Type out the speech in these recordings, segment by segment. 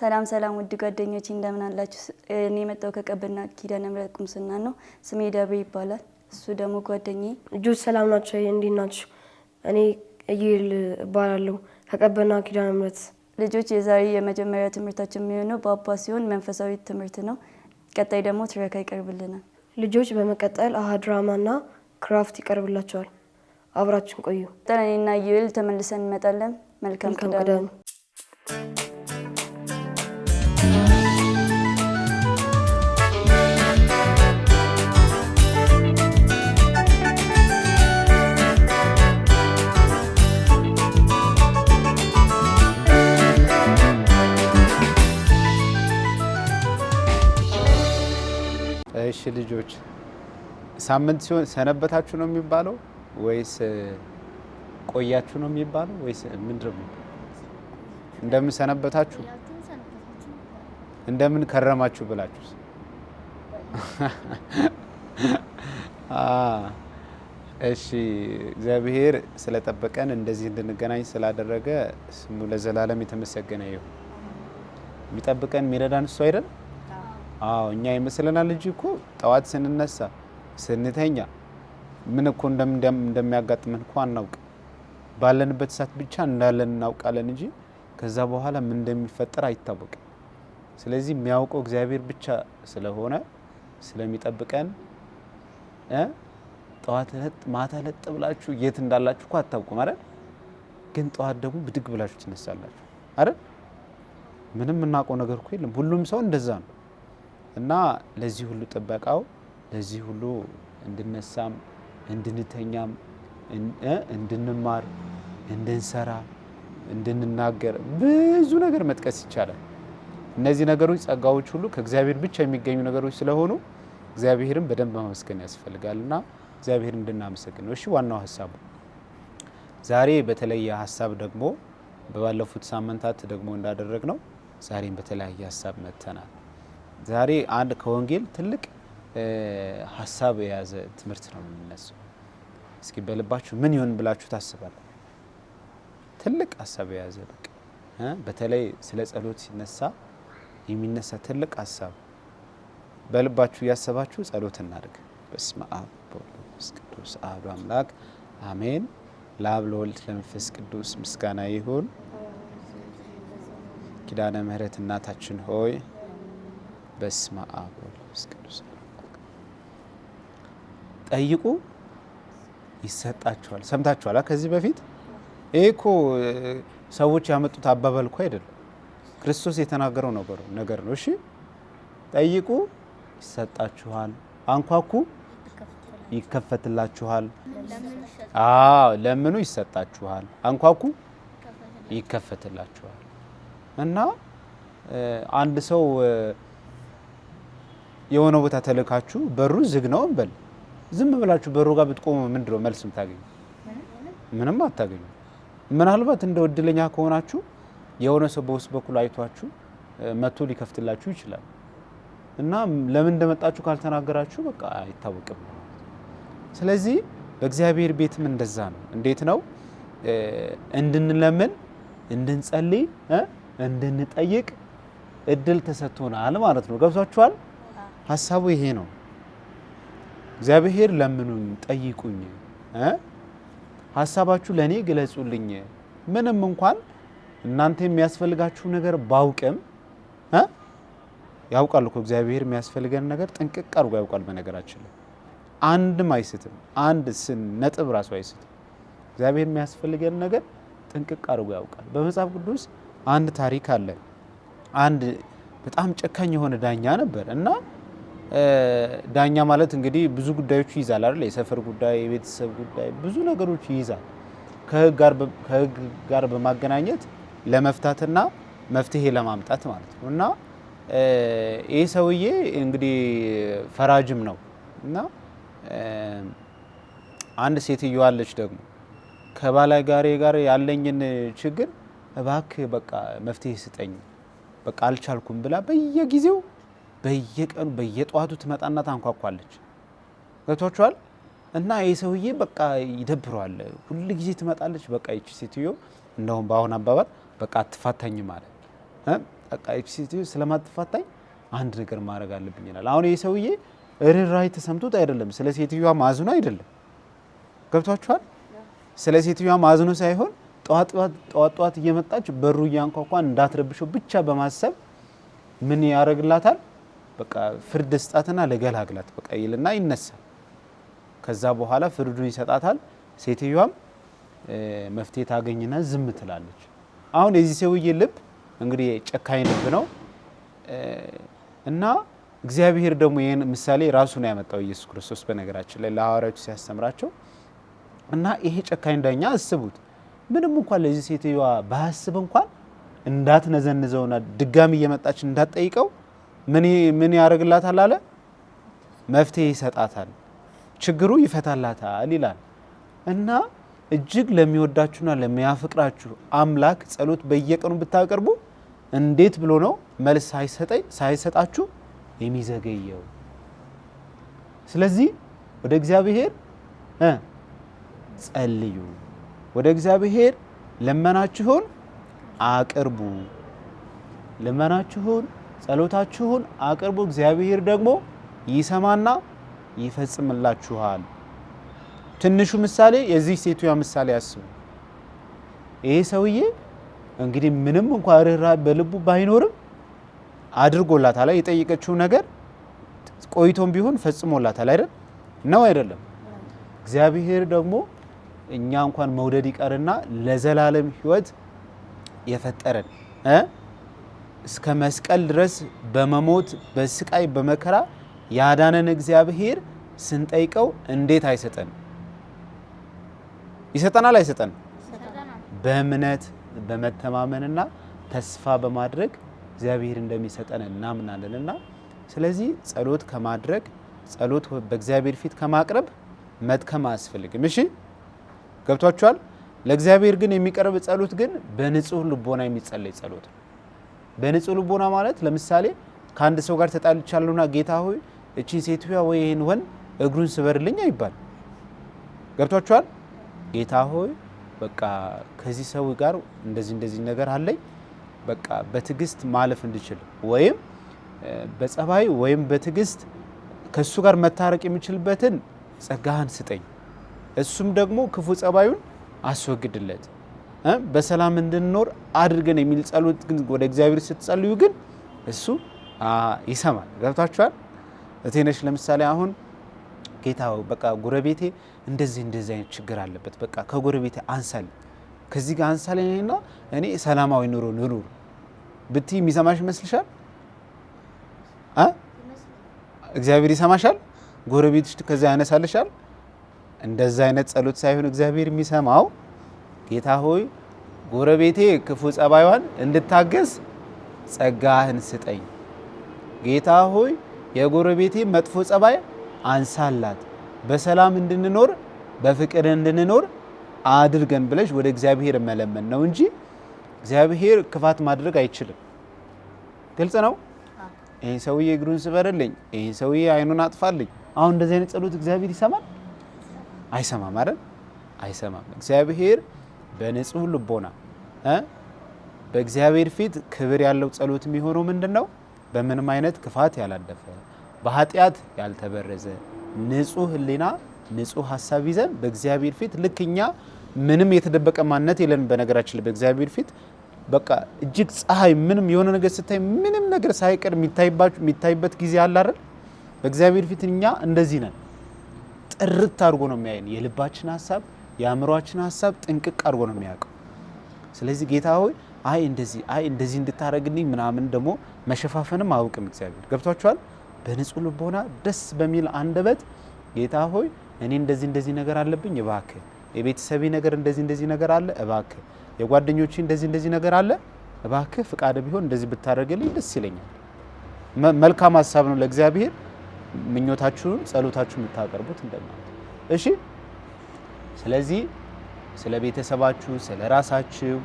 ሰላም ሰላም ውድ ጓደኞቼ እንደምን አላችሁ? እኔ የመጣው ከቀበና ኪዳነ ምሕረት ቁምስና ነው። ስሜ ደብሬ ይባላል። እሱ ደግሞ ጓደኛዬ። ልጆች ሰላም ናቸው? እንዴት ናችሁ? እኔ እየል እባላለሁ ከቀበና ኪዳነ ምሕረት። ልጆች የዛሬ የመጀመሪያ ትምህርታችን የሚሆነው በአባ ሲሆን መንፈሳዊ ትምህርት ነው። ቀጣይ ደግሞ ትረካ ይቀርብልናል። ልጆች በመቀጠል አሃድራማና ክራፍት ይቀርብላቸዋል። አብራችን ቆዩ። እኔና እየል ተመልሰን እንመጣለን። መልካም ቅዳሜ። እሺ ልጆች ሳምንት ሲሆን ሰነበታችሁ ነው የሚባለው ወይስ ቆያችሁ ነው የሚባለው ወይስ ምንድነው? እንደምን ሰነበታችሁ እንደምን ከረማችሁ ብላችሁ እሺ እግዚአብሔር ስለጠበቀን እንደዚህ እንድንገናኝ ስላደረገ ስሙ ለዘላለም የተመሰገነ ይሁን። የሚጠብቀን የሚረዳን እሱ አይደል? አዎ እኛ ይመስለናል እንጂ እኮ ጠዋት ስንነሳ ስንተኛ ምን እኮ እንደሚያጋጥመን እኮ አናውቅ። ባለንበት ሰዓት ብቻ እንዳለን እናውቃለን እንጂ ከዛ በኋላ ምን እንደሚፈጠር አይታወቅም። ስለዚህ የሚያውቀው እግዚአብሔር ብቻ ስለሆነ ስለሚጠብቀን ጠዋት ማታ ለጥ ብላችሁ የት እንዳላችሁ እኮ አታውቁም አይደል? ግን ጠዋት ደግሞ ብድግ ብላችሁ ትነሳላችሁ አይደል? ምንም እናውቀው ነገር እኮ የለም። ሁሉም ሰው እንደዛ ነው። እና ለዚህ ሁሉ ጥበቃው ለዚህ ሁሉ እንድነሳም እንድንተኛም እንድንማር እንድንሰራ እንድንናገር ብዙ ነገር መጥቀስ ይቻላል። እነዚህ ነገሮች ጸጋዎች ሁሉ ከእግዚአብሔር ብቻ የሚገኙ ነገሮች ስለሆኑ እግዚአብሔርን በደንብ ማመስገን ያስፈልጋልና እግዚአብሔርን እንድናመሰግን ነው። እሺ ዋናው ሐሳቡ ዛሬ በተለየ ሐሳብ ደግሞ በባለፉት ሳምንታት ደግሞ እንዳደረግነው ዛሬም በተለያየ ሐሳብ መጥተናል። ዛሬ አንድ ከወንጌል ትልቅ ሐሳብ የያዘ ትምህርት ነው የምንነሳው። እስኪ በልባችሁ ምን ይሆን ብላችሁ ታስባላችሁ? ትልቅ ሐሳብ የያዘ በቃ በተለይ ስለ ጸሎት ሲነሳ የሚነሳ ትልቅ ሐሳብ በልባችሁ ያሰባችሁ ጸሎት እናድርግ። በስመ አብ ወወልድ ወመንፈስ ቅዱስ አሐዱ አምላክ አሜን። ለአብ ለወልድ ለመንፈስ ቅዱስ ምስጋና ይሁን። ኪዳነ ምሕረት እናታችን ሆይ በስመ አብ ወወልድ ወመንፈስ ቅዱስ ጠይቁ ይሰጣችኋል። ሰምታችኋል? ከዚህ በፊት ይሄ እኮ ሰዎች ያመጡት አባባል እኮ አይደለም፣ ክርስቶስ የተናገረው ነገር ነው። እሺ ጠይቁ ይሰጣችኋል፣ አንኳኩ ይከፈትላችኋል። ለምኑ ይሰጣችኋል፣ አንኳኩ ይከፈትላችኋል። እና አንድ ሰው የሆነ ቦታ ተልካችሁ በሩ ዝግ ነው እንበል፣ ዝም ብላችሁ በሩ ጋር ብትቆሙ ምንድነው መልስ የምታገኙ? ምንም አታገኙ። ምናልባት እንደ እድለኛ ከሆናችሁ የሆነ ሰው በውስጥ በኩል አይቷችሁ መጥቶ ሊከፍትላችሁ ይችላል። እና ለምን እንደመጣችሁ ካልተናገራችሁ በቃ አይታወቅም። ስለዚህ በእግዚአብሔር ቤትም እንደዛ ነው። እንዴት ነው? እንድንለምን፣ እንድንጸልይ፣ እንድንጠይቅ እድል ተሰጥቶናል ማለት ነው። ገብቷችኋል? ሐሳቡ ይሄ ነው። እግዚአብሔር ለምኑኝ፣ ጠይቁኝ፣ ሐሳባችሁ ለኔ ግለጹልኝ። ምንም እንኳን እናንተ የሚያስፈልጋችሁ ነገር ባውቅም ያውቃል እኮ እግዚአብሔር የሚያስፈልገን ነገር ጥንቅቅ አድርጎ ያውቃል። በነገራችን ላይ አንድም አይስትም፣ አንድ ነጥብ ራሱ አይስትም። እግዚአብሔር የሚያስፈልገን ነገር ጥንቅቅ አድርጎ ያውቃል። በመጽሐፍ ቅዱስ አንድ ታሪክ አለ። አንድ በጣም ጨካኝ የሆነ ዳኛ ነበር እና ዳኛ ማለት እንግዲህ ብዙ ጉዳዮች ይይዛል አይደል? የሰፈር ጉዳይ፣ የቤተሰብ ጉዳይ፣ ብዙ ነገሮች ይይዛል። ከህግ ጋር በማገናኘት ለመፍታትና መፍትሄ ለማምጣት ማለት ነው። እና ይህ ሰውዬ እንግዲህ ፈራጅም ነው እና አንድ ሴትዮ አለች ደግሞ ከባላጋሬ ጋር ያለኝን ችግር እባክህ በቃ መፍትሄ ስጠኝ፣ በቃ አልቻልኩም ብላ በየጊዜው በየቀኑ በየጧቱ ትመጣና ታንኳኳለች። ገብቷችኋል? እና ይህ ሰውዬ በቃ ይደብረዋል። ሁሉ ጊዜ ትመጣለች። በቃ ይቺ ሴትዮ እንደውም በአሁን አባባል በቃ አትፋታኝ ማለት በቃ እቺ ሴትዮ ስለማትፋታኝ አንድ ነገር ማድረግ አለብኝ ይላል። አሁን ይሄ ሰውዬ ርህራሄ ተሰምቶት አይደለም፣ ስለ ሴትዮዋ ማዝኖ አይደለም። ገብቷችኋል? ስለ ሴትዮዋ ማዝኖ ሳይሆን ጠዋት እየመጣች በሩ እያንኳኳን እንዳትረብሸው ብቻ በማሰብ ምን ያደርግላታል? በቃ ፍርድ ስጣትና ለገላግላት በቃ ይልና ይነሳል። ከዛ በኋላ ፍርዱን ይሰጣታል። ሴትዮዋም መፍትሄ ታገኝና ዝም ትላለች። አሁን የዚህ ሰውዬ ልብ እንግዲህ ጨካኝ ልብ ነው እና እግዚአብሔር ደግሞ ይህን ምሳሌ ራሱ ነው ያመጣው ኢየሱስ ክርስቶስ በነገራችን ላይ ለሐዋርያቱ ሲያስተምራቸው እና ይሄ ጨካኝ ዳኛ አስቡት፣ ምንም እንኳን ለዚህ ሴትዮዋ ባያስብ እንኳን እንዳትነዘንዘውና ድጋሚ እየመጣች እንዳትጠይቀው ምን ያደርግላታል አለ? መፍትሄ ይሰጣታል፣ ችግሩ ይፈታላታል ይላል። እና እጅግ ለሚወዳችሁና ለሚያፈቅራችሁ አምላክ ጸሎት በየቀኑ ብታቀርቡ እንዴት ብሎ ነው መልስ ሳይሰጣችሁ የሚዘገየው? ስለዚህ ወደ እግዚአብሔር ጸልዩ፣ ወደ እግዚአብሔር ልመናችሁን አቅርቡ፣ ልመናችሁን ጸሎታችሁን አቅርቡ፣ እግዚአብሔር ደግሞ ይሰማና ይፈጽምላችኋል። ትንሹ ምሳሌ የዚህ ሴትዮዋ ምሳሌ አስቡ። ይሄ ሰውዬ እንግዲህ ምንም እንኳን ርህራሄ በልቡ ባይኖርም አድርጎላታል። የጠየቀችው ነገር ቆይቶም ቢሆን ፈጽሞላታል አይደል? ነው አይደለም? እግዚአብሔር ደግሞ እኛ እንኳን መውደድ ይቀርና ለዘላለም ሕይወት የፈጠረን እስከ መስቀል ድረስ በመሞት በስቃይ በመከራ ያዳነን እግዚአብሔር ስንጠይቀው እንዴት አይሰጠን? ይሰጠናል አይሰጠን? በእምነት በመተማመንና ተስፋ በማድረግ እግዚአብሔር እንደሚሰጠን እናምናለንና ስለዚህ ጸሎት ከማድረግ ጸሎት በእግዚአብሔር ፊት ከማቅረብ መድከም አያስፈልግም። እሺ ገብቷችኋል? ለእግዚአብሔር ግን የሚቀርብ ጸሎት ግን በንጹህ ልቦና የሚጸለይ ጸሎት ነው። በንጹህ ልቦና ማለት ለምሳሌ ከአንድ ሰው ጋር ተጣልቻለሁና ጌታ ሆይ እቺን ሴትዮዋ ወይ ይሄን ወን እግሩን ስበርልኝ አይባል። ገብቷችኋል? ጌታ ሆይ በቃ ከዚህ ሰው ጋር እንደዚህ ነገር አለኝ በቃ በትዕግስት ማለፍ እንድችል ወይም በጸባይ ወይም በትዕግስት ከሱ ጋር መታረቅ የሚችልበትን ጸጋህን ስጠኝ፣ እሱም ደግሞ ክፉ ጸባዩን አስወግድለት፣ በሰላም እንድንኖር አድርገን የሚል ጸሎት ግን ወደ እግዚአብሔር ስትጸልዩ ግን እሱ ይሰማል። ገብታችኋል? እቴነሽ ለምሳሌ አሁን ጌታ በቃ ጎረቤቴ እንደዚህ አይነት ችግር አለበት፣ በቃ ከጎረቤቴ አንሳል፣ ከዚህ ጋር አንሳልኝና እኔ ሰላማዊ ኑሮ ልኑር ብትይ የሚሰማሽ ይመስልሻል? እግዚአብሔር ይሰማሻል? ጎረቤትሽ ከዛ ያነሳልሻል? እንደዛ አይነት ጸሎት ሳይሆን እግዚአብሔር የሚሰማው ጌታ ሆይ ጎረቤቴ ክፉ ጸባይዋን እንድታገስ ጸጋህን ስጠኝ፣ ጌታ ሆይ የጎረቤቴ መጥፎ ጸባይ አንሳላት፣ በሰላም እንድንኖር በፍቅር እንድንኖር አድርገን ብለሽ ወደ እግዚአብሔር መለመን ነው እንጂ እግዚአብሔር ክፋት ማድረግ አይችልም። ግልጽ ነው። ይሄ ሰውዬ እግሩን ስበርልኝ፣ ይሄ ሰውዬ አይኑን አጥፋልኝ። አሁን እንደዚህ አይነት ጸሎት እግዚአብሔር ይሰማል? አይሰማም አይደል? አይሰማም። እግዚአብሔር በንጹህ ልቦና በእግዚአብሔር ፊት ክብር ያለው ጸሎት የሚሆነው ምንድነው? በምንም አይነት ክፋት ያላደፈ በኃጢአት ያልተበረዘ ንጹህ ሕሊና ንጹህ ሀሳብ ይዘን በእግዚአብሔር ፊት ልክኛ ምንም የተደበቀ ማንነት የለን። በነገራችን ላይ በእግዚአብሔር ፊት በቃ እጅግ ፀሐይ ምንም የሆነ ነገር ስታይ ምንም ነገር ሳይቀር የሚታይበት ጊዜ አለ አይደል? በእግዚአብሔር ፊት እኛ እንደዚህ ነን። ጥርት አድርጎ ነው የሚያየን። የልባችን ሀሳብ የአእምሯችን ሀሳብ ጥንቅቅ አድርጎ ነው የሚያውቀው። ስለዚህ ጌታ ሆይ እንደዚህ እንድታረግልኝ ምናምን ደግሞ መሸፋፈንም አያውቅም እግዚአብሔር። ገብቷችኋል? በንጹህ ልቦና ደስ በሚል አንደበት ጌታ ሆይ እኔ እንደዚህ ነገር አለብኝ እባክህ፣ የቤተሰቤ ነገር እንደዚህ ነገር አለ እባክህ፣ የጓደኞቼ እንደዚህ ነገር አለ እባክህ፣ ፍቃድ ቢሆን እንደዚህ ብታደርግልኝ ደስ ይለኛል። መልካም ሀሳብ ነው ለእግዚአብሔር። ምኞታችሁን ጸሎታችሁን የምታቀርቡት እንደማለት እሺ። ስለዚህ ስለ ቤተሰባችሁ፣ ስለ ራሳችሁ፣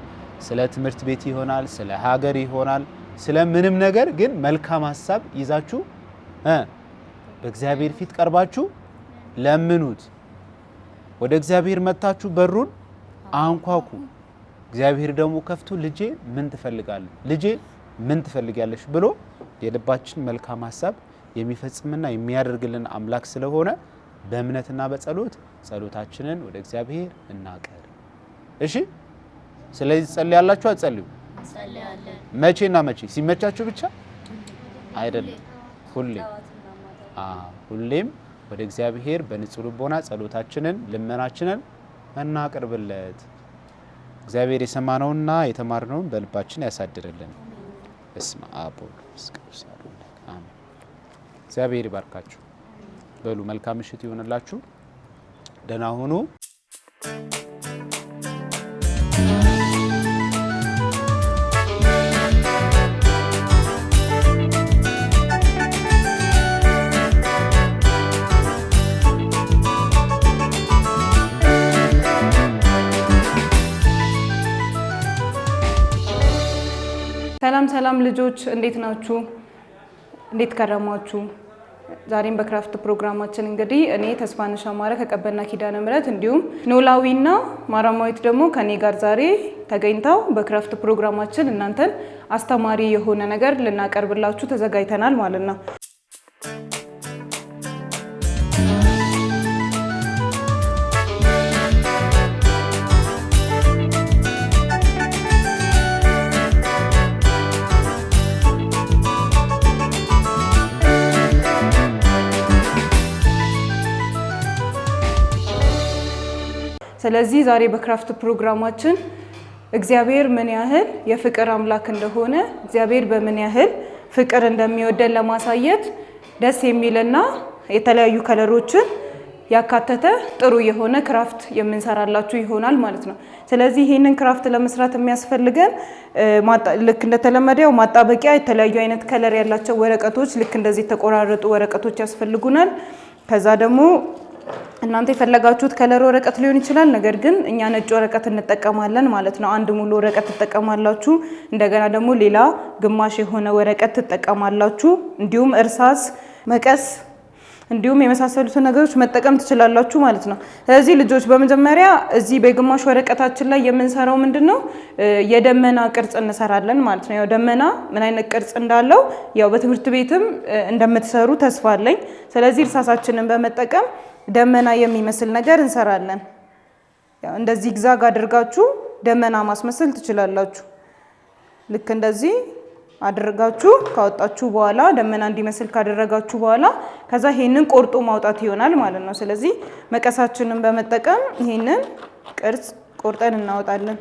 ስለ ትምህርት ቤት ይሆናል፣ ስለ ሀገር ይሆናል፣ ስለ ምንም ነገር ግን መልካም ሀሳብ ይዛችሁ በእግዚአብሔር ፊት ቀርባችሁ ለምኑት። ወደ እግዚአብሔር መታችሁ በሩን አንኳኩ። እግዚአብሔር ደግሞ ከፍቶ ልጄ ምን ትፈልጋለህ? ልጄ ምን ትፈልጊያለሽ ብሎ የልባችን መልካም ሐሳብ የሚፈጽምና የሚያደርግልን አምላክ ስለሆነ በእምነትና በጸሎት ጸሎታችንን ወደ እግዚአብሔር እናቀርብ። እሺ ስለዚህ ጸልያላችሁ አትጸልዩ? ጸልያለን። መቼና መቼ? ሲመቻችሁ ብቻ አይደለም፣ ሁሌም ወደ እግዚአብሔር በንጹህ ልቦና ጸሎታችንን ልመናችንን እናቀርብለት። እግዚአብሔር የሰማነውና የተማርነውን በልባችን ያሳድርልን። በስመ አብ ወወልድ ወመንፈስ ቅዱስ አሜን። እግዚአብሔር ይባርካችሁ። በሉ መልካም ምሽት ይሆንላችሁ። ደህና ሁኑ። ሰላም ልጆች እንዴት ናችሁ? እንዴት ከረማችሁ? ዛሬም በክራፍት ፕሮግራማችን እንግዲህ እኔ ተስፋነሽ አማረ ከቀበና ኪዳነ ምሕረት እንዲሁም ኖላዊና ማራማዊት ደግሞ ከኔ ጋር ዛሬ ተገኝተው በክራፍት ፕሮግራማችን እናንተን አስተማሪ የሆነ ነገር ልናቀርብላችሁ ተዘጋጅተናል ማለት ነው። ስለዚህ ዛሬ በክራፍት ፕሮግራማችን እግዚአብሔር ምን ያህል የፍቅር አምላክ እንደሆነ እግዚአብሔር በምን ያህል ፍቅር እንደሚወደን ለማሳየት ደስ የሚልና የተለያዩ ከለሮችን ያካተተ ጥሩ የሆነ ክራፍት የምንሰራላችሁ ይሆናል ማለት ነው። ስለዚህ ይሄንን ክራፍት ለመስራት የሚያስፈልገን ልክ እንደተለመደው ማጣበቂያ፣ የተለያዩ አይነት ከለር ያላቸው ወረቀቶች፣ ልክ እንደዚህ የተቆራረጡ ወረቀቶች ያስፈልጉናል። ከዛ ደግሞ እናንተ የፈለጋችሁት ከለር ወረቀት ሊሆን ይችላል። ነገር ግን እኛ ነጭ ወረቀት እንጠቀማለን ማለት ነው። አንድ ሙሉ ወረቀት ትጠቀማላችሁ። እንደገና ደግሞ ሌላ ግማሽ የሆነ ወረቀት ትጠቀማላችሁ። እንዲሁም እርሳስ፣ መቀስ እንዲሁም የመሳሰሉትን ነገሮች መጠቀም ትችላላችሁ ማለት ነው። ስለዚህ ልጆች በመጀመሪያ እዚህ በግማሽ ወረቀታችን ላይ የምንሰራው ምንድነው? የደመና ቅርጽ እንሰራለን ማለት ነው። ያው ደመና ምን አይነት ቅርጽ እንዳለው ያው በትምህርት ቤትም እንደምትሰሩ ተስፋ አለኝ። ስለዚህ እርሳሳችንን በመጠቀም ደመና የሚመስል ነገር እንሰራለን። ያው እንደዚህ ግዛግ አድርጋችሁ ደመና ማስመሰል ትችላላችሁ። ልክ እንደዚህ አድርጋችሁ ካወጣችሁ በኋላ ደመና እንዲመስል ካደረጋችሁ በኋላ ከዛ ይሄንን ቆርጦ ማውጣት ይሆናል ማለት ነው። ስለዚህ መቀሳችንን በመጠቀም ይሄንን ቅርጽ ቆርጠን እናወጣለን።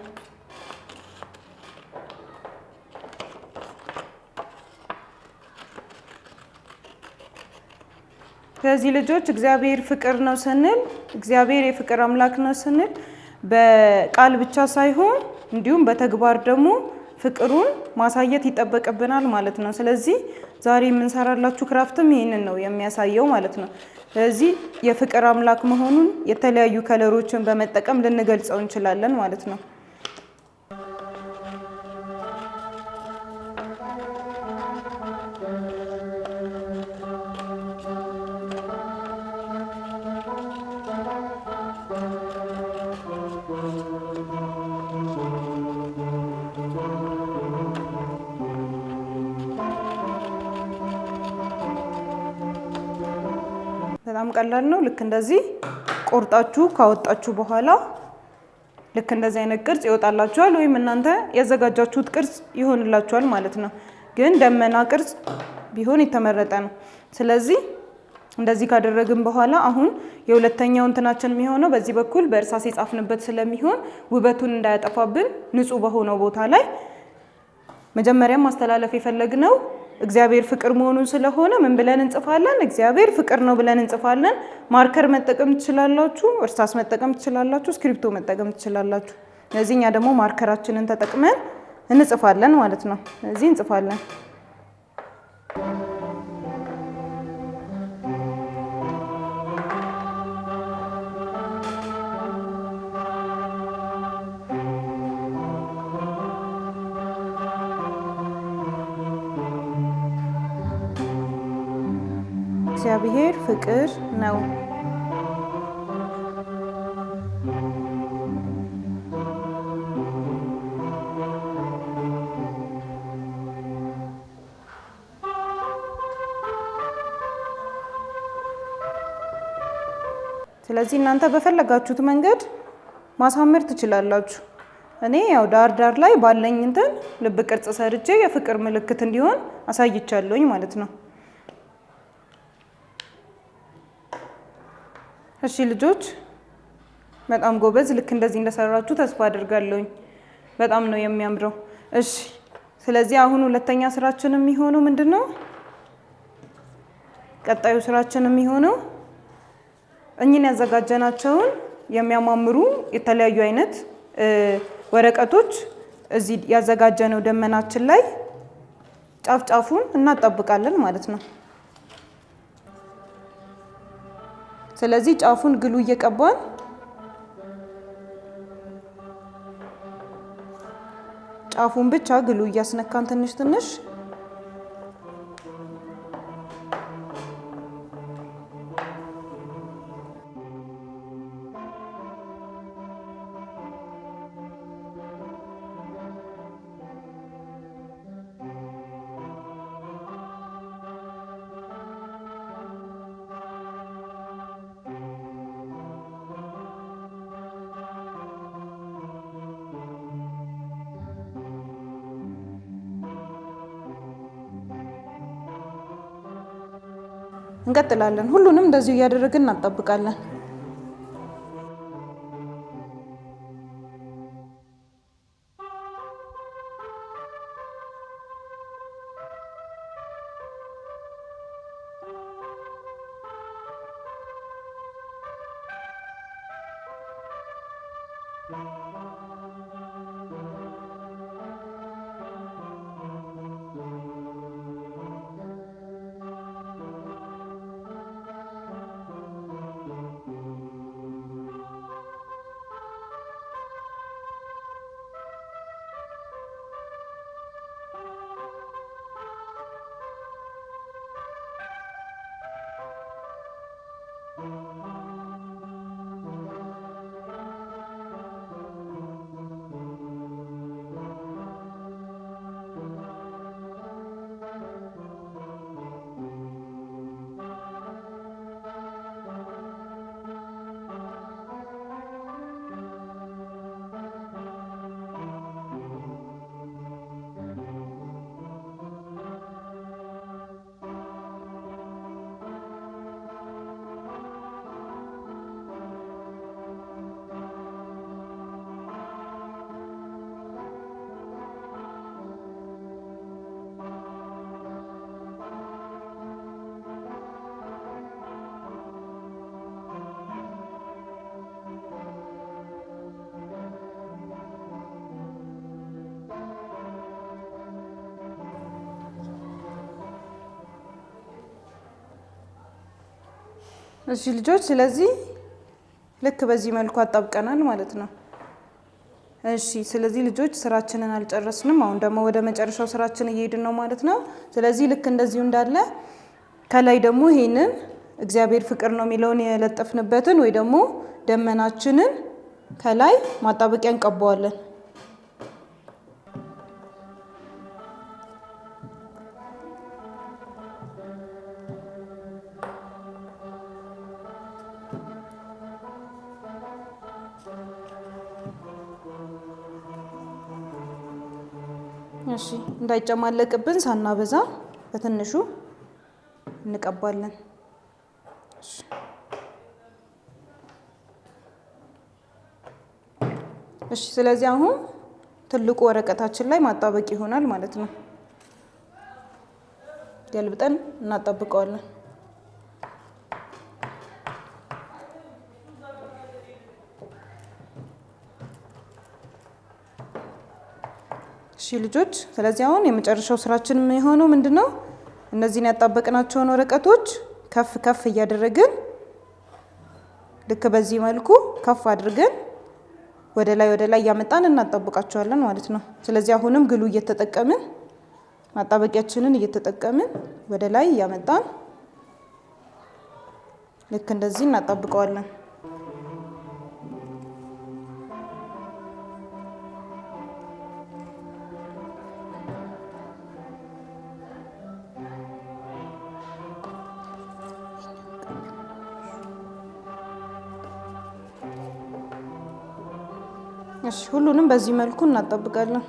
ስለዚህ ልጆች እግዚአብሔር ፍቅር ነው ስንል እግዚአብሔር የፍቅር አምላክ ነው ስንል በቃል ብቻ ሳይሆን እንዲሁም በተግባር ደግሞ ፍቅሩን ማሳየት ይጠበቅብናል ማለት ነው። ስለዚህ ዛሬ የምንሰራላችሁ ክራፍትም ይሄንን ነው የሚያሳየው ማለት ነው። ስለዚህ የፍቅር አምላክ መሆኑን የተለያዩ ከለሮችን በመጠቀም ልንገልጸው እንችላለን ማለት ነው። በጣም ቀላል ነው። ልክ እንደዚህ ቆርጣችሁ ካወጣችሁ በኋላ ልክ እንደዚህ አይነት ቅርጽ ይወጣላችኋል፣ ወይም እናንተ ያዘጋጃችሁት ቅርጽ ይሆንላችኋል ማለት ነው። ግን ደመና ቅርጽ ቢሆን የተመረጠ ነው። ስለዚህ እንደዚህ ካደረግን በኋላ አሁን የሁለተኛው እንትናችን የሚሆነው በዚህ በኩል በእርሳስ የጻፍንበት ስለሚሆን ውበቱን እንዳያጠፋብን ንጹህ በሆነው ቦታ ላይ መጀመሪያም ማስተላለፍ የፈለግነው እግዚአብሔር ፍቅር መሆኑን ስለሆነ ምን ብለን እንጽፋለን? እግዚአብሔር ፍቅር ነው ብለን እንጽፋለን። ማርከር መጠቀም ትችላላችሁ፣ እርሳስ መጠቀም ትችላላችሁ፣ ስክሪፕቶ መጠቀም ትችላላችሁ። ስለዚህ እኛ ደግሞ ማርከራችንን ተጠቅመን እንጽፋለን ማለት ነው። ስለዚህ እንጽፋለን። እግዚአብሔር ፍቅር ነው። ስለዚህ እናንተ በፈለጋችሁት መንገድ ማሳመር ትችላላችሁ። እኔ ያው ዳር ላይ ባለኝ እንትን ልብ ቅርጽ ሰርቼ የፍቅር ምልክት እንዲሆን አሳይቻለሁኝ ማለት ነው። እሺ ልጆች በጣም ጎበዝ። ልክ እንደዚህ እንደሰራችሁ ተስፋ አድርጋለሁኝ። በጣም ነው የሚያምረው። እሺ ስለዚህ አሁን ሁለተኛ ስራችን የሚሆነው ምንድነው? ቀጣዩ ስራችን የሚሆነው እኚህን ያዘጋጀናቸውን የሚያማምሩ የተለያዩ አይነት ወረቀቶች እዚህ ያዘጋጀነው ደመናችን ላይ ጫፉን እናጣብቃለን ማለት ነው። ስለዚህ ጫፉን ግሉ እየቀባን ጫፉን ብቻ ግሉ እያስነካን ትንሽ እንቀጥላለን። ሁሉንም እንደዚሁ እያደረግን እናጣብቃለን። እሺ ልጆች ስለዚህ ልክ በዚህ መልኩ አጣብቀናል ማለት ነው። እሺ ስለዚህ ልጆች ስራችንን አልጨረስንም። አሁን ደግሞ ወደ መጨረሻው ስራችን እየሄድን ነው ማለት ነው። ስለዚህ ልክ እንደዚሁ እንዳለ ከላይ ደግሞ ይሄንን እግዚአብሔር ፍቅር ነው የሚለውን የለጠፍንበትን ወይ ደግሞ ደመናችንን ከላይ ማጣበቂያ እንቀባዋለን። እሺ እንዳይጨማለቅብን ሳናበዛ በትንሹ እንቀባለን። እሺ ስለዚህ አሁን ትልቁ ወረቀታችን ላይ ማጣበቅ ይሆናል ማለት ነው። ገልብጠን እናጣብቀዋለን። እሺ ልጆች ስለዚህ አሁን የመጨረሻው ስራችን የሚሆነው ምንድነው? እነዚህን ያጣበቅናቸውን ወረቀቶች ከፍ ከፍ እያደረግን ልክ በዚህ መልኩ ከፍ አድርገን ወደ ላይ ያመጣን እናጣብቃቸዋለን ማለት ነው። ስለዚህ አሁንም ግሉ እየተጠቀምን ማጣበቂያችንን እየተጠቀምን ወደ ላይ ያመጣን ልክ እንደዚህ እናጣብቀዋለን። እሺ ሁሉንም በዚህ መልኩ እናጣብቃለን።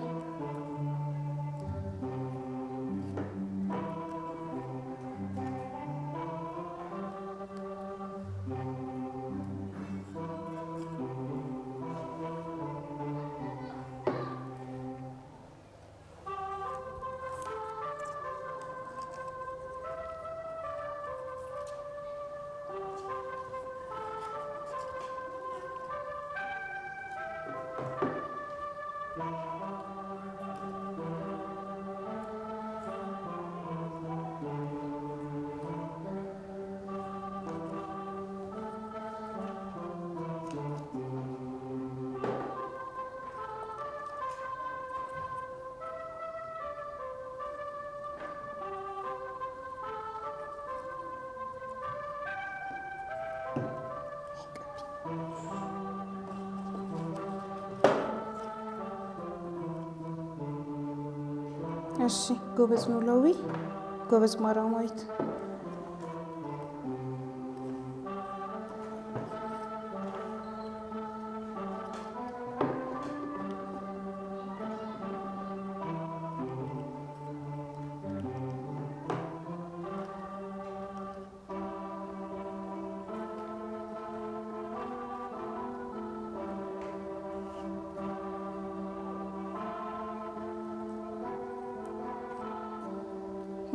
እሺ ጎበዝ ኖላዊ፣ ጎበዝ ማራማዊት።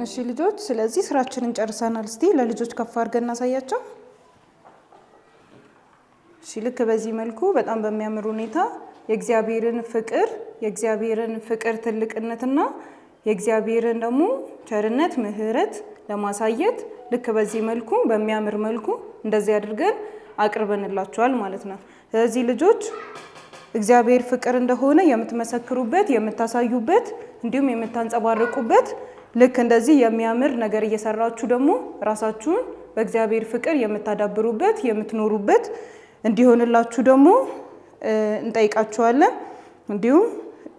እሺ ልጆች፣ ስለዚህ ስራችንን ጨርሰናል። እስቲ ለልጆች ከፍ አድርገን እናሳያቸው። እሺ ልክ በዚህ መልኩ በጣም በሚያምር ሁኔታ የእግዚአብሔርን ፍቅር ትልቅነትና የእግዚአብሔርን ደግሞ ቸርነት፣ ምሕረት ለማሳየት ልክ በዚህ መልኩ በሚያምር መልኩ እንደዚህ አድርገን አቅርበንላችኋል ማለት ነው። ስለዚህ ልጆች እግዚአብሔር ፍቅር እንደሆነ የምትመሰክሩበት፣ የምታሳዩበት እንዲሁም የምታንጸባርቁበት ልክ እንደዚህ የሚያምር ነገር እየሰራችሁ ደግሞ ራሳችሁን በእግዚአብሔር ፍቅር የምታዳብሩበት የምትኖሩበት እንዲሆንላችሁ ደግሞ እንጠይቃችኋለን። እንዲሁም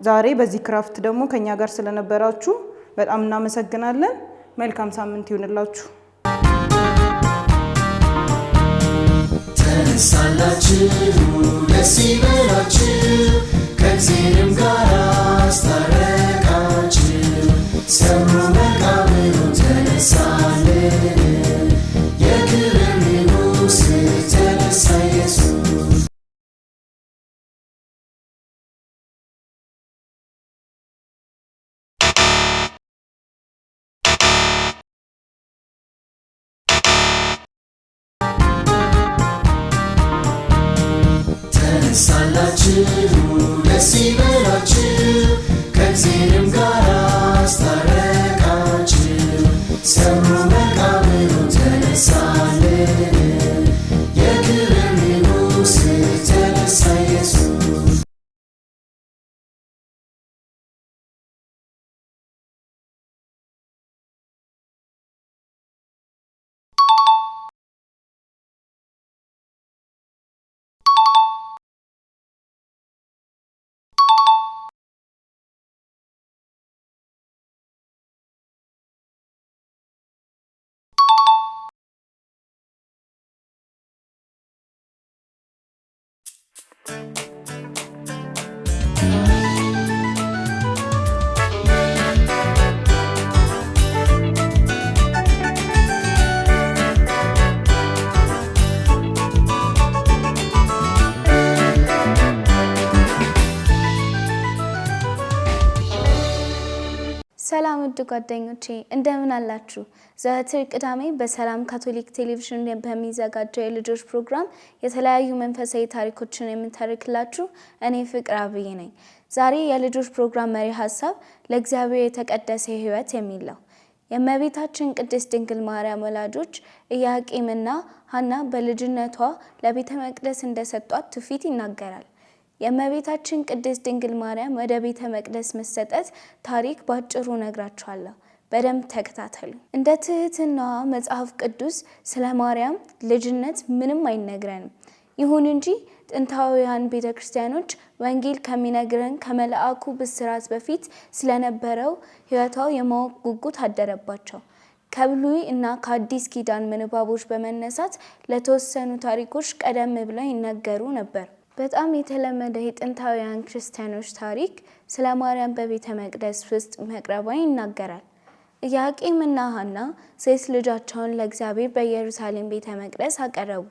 ዛሬ በዚህ ክራፍት ደግሞ ከኛ ጋር ስለነበራችሁ በጣም እናመሰግናለን። መልካም ሳምንት ይሁንላችሁ። ተነሳላችሁ፣ ደስ ይበላችሁ፣ ከእግዚአብሔርም ጋር አስታረቃችሁ። ሰብሮ መቃብሩን ተነሳልን፣ የክብር ንጉሥ ተነሳ ኢየሱስ። ተነሳላችሁ፣ ደስ ይበላችሁ፣ ከእግዚአብሔርም ጋር አስታረቃችሁ። ሰብሮ መቃብሩን ተነሳልን፣ የክብር ንጉሥ ተነሳ ኢየሱስ። ሰላም ውድ ጓደኞቼ እንደምን አላችሁ? ዘወትር ቅዳሜ በሰላም ካቶሊክ ቴሌቪዥን በሚዘጋጀው የልጆች ፕሮግራም የተለያዩ መንፈሳዊ ታሪኮችን የምንተርክላችሁ እኔ ፍቅር አብይ ነኝ። ዛሬ የልጆች ፕሮግራም መሪ ሀሳብ ለእግዚአብሔር የተቀደሰ ሕይወት የሚል ነው። የእመቤታችን ቅድስት ድንግል ማርያም ወላጆች ኢያቄምና ሐና በልጅነቷ ለቤተ መቅደስ እንደሰጧት ትውፊት ይናገራል። የእመቤታችን ቅድስት ድንግል ማርያም ወደ ቤተ መቅደስ መሰጠት ታሪክ ባጭሩ ነግራችኋለሁ። በደንብ ተከታተሉ። እንደ ትህትናዋ መጽሐፍ ቅዱስ ስለ ማርያም ልጅነት ምንም አይነግረንም። ይሁን እንጂ ጥንታውያን ቤተ ክርስቲያኖች ወንጌል ከሚነግረን ከመልአኩ ብስራት በፊት ስለነበረው ሕይወቷ የማወቅ ጉጉት አደረባቸው። ከብሉይ እና ከአዲስ ኪዳን ምንባቦች በመነሳት ለተወሰኑ ታሪኮች ቀደም ብለው ይነገሩ ነበር። በጣም የተለመደ የጥንታውያን ክርስቲያኖች ታሪክ ስለ ማርያም በቤተ መቅደስ ውስጥ መቅረቧ ይናገራል። ኢያቄምና ሐና ሴት ልጃቸውን ለእግዚአብሔር በኢየሩሳሌም ቤተ መቅደስ አቀረቡ።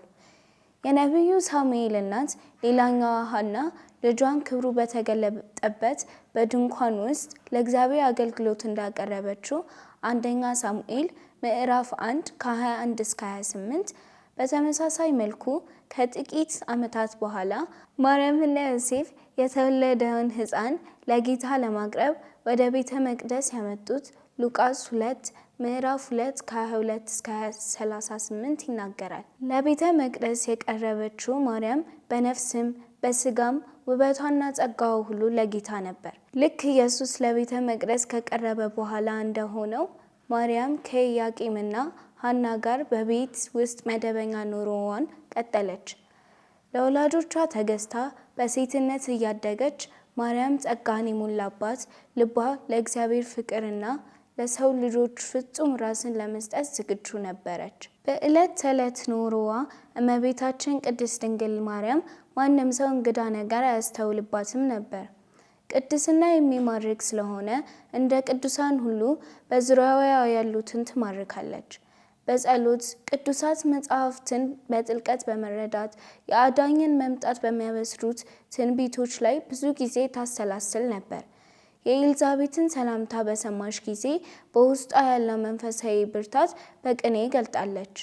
የነቢዩ ሳሙኤል እናት ሌላኛዋ ሐና ልጇን ክብሩ በተገለጠበት በድንኳን ውስጥ ለእግዚአብሔር አገልግሎት እንዳቀረበችው አንደኛ ሳሙኤል ምዕራፍ 1 ከ21 እስከ 28። በተመሳሳይ መልኩ ከጥቂት ዓመታት በኋላ ማርያምና ዮሴፍ የተወለደውን ሕፃን ለጌታ ለማቅረብ ወደ ቤተ መቅደስ ያመጡት ሉቃስ 2 ምዕራፍ 2 ከ22 እስከ 38 ይናገራል። ለቤተ መቅደስ የቀረበችው ማርያም በነፍስም በስጋም ውበቷና ጸጋዋ ሁሉ ለጌታ ነበር። ልክ ኢየሱስ ለቤተ መቅደስ ከቀረበ በኋላ እንደሆነው ማርያም ከኢያቄምና ሐና ጋር በቤት ውስጥ መደበኛ ኑሮዋን ቀጠለች። ለወላጆቿ ተገዝታ በሴትነት እያደገች ማርያም ጸጋን የሞላባት ልቧ ለእግዚአብሔር ፍቅርና ለሰው ልጆች ፍጹም ራስን ለመስጠት ዝግጁ ነበረች። በዕለት ተዕለት ኑሮዋ እመቤታችን ቅድስት ድንግል ማርያም ማንም ሰው እንግዳ ነገር አያስተውልባትም ነበር። ቅድስና የሚማርክ ስለሆነ እንደ ቅዱሳን ሁሉ በዙሪያዋ ያሉትን ትማርካለች። በጸሎት ቅዱሳት መጻሕፍትን በጥልቀት በመረዳት የአዳኝን መምጣት በሚያበስሩት ትንቢቶች ላይ ብዙ ጊዜ ታሰላስል ነበር። የኤልዛቤትን ሰላምታ በሰማች ጊዜ በውስጧ ያለው መንፈሳዊ ብርታት በቅኔ ገልጣለች።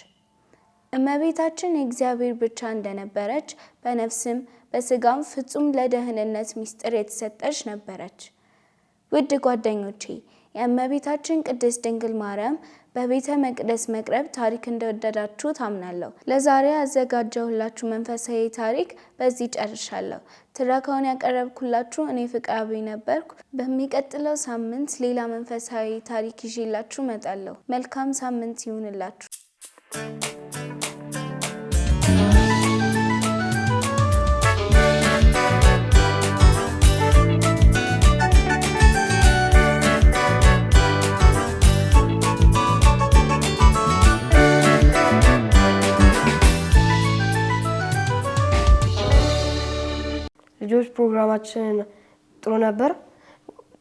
እመቤታችን የእግዚአብሔር ብቻ እንደነበረች በነፍስም በስጋም ፍጹም ለደህንነት ምስጢር የተሰጠች ነበረች። ውድ ጓደኞቼ የእመቤታችን ቅድስት ድንግል ማርያም በቤተ መቅደስ መቅረብ ታሪክ እንደወደዳችሁ ታምናለሁ። ለዛሬ ያዘጋጀሁላችሁ መንፈሳዊ ታሪክ በዚህ ጨርሻለሁ። ትረካውን ያቀረብኩላችሁ እኔ ፍቅራዊ ነበርኩ። በሚቀጥለው ሳምንት ሌላ መንፈሳዊ ታሪክ ይዤላችሁ እመጣለሁ። መልካም ሳምንት ይሁንላችሁ። ልጆች ፕሮግራማችን ጥሩ ነበር።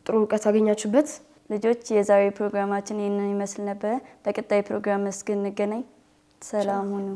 ጥሩ እውቀት አገኛችሁበት። ልጆች የዛሬ ፕሮግራማችን ይህንን ይመስል ነበር። በቀጣይ ፕሮግራም እስክንገናኝ ሰላም ሁኑ።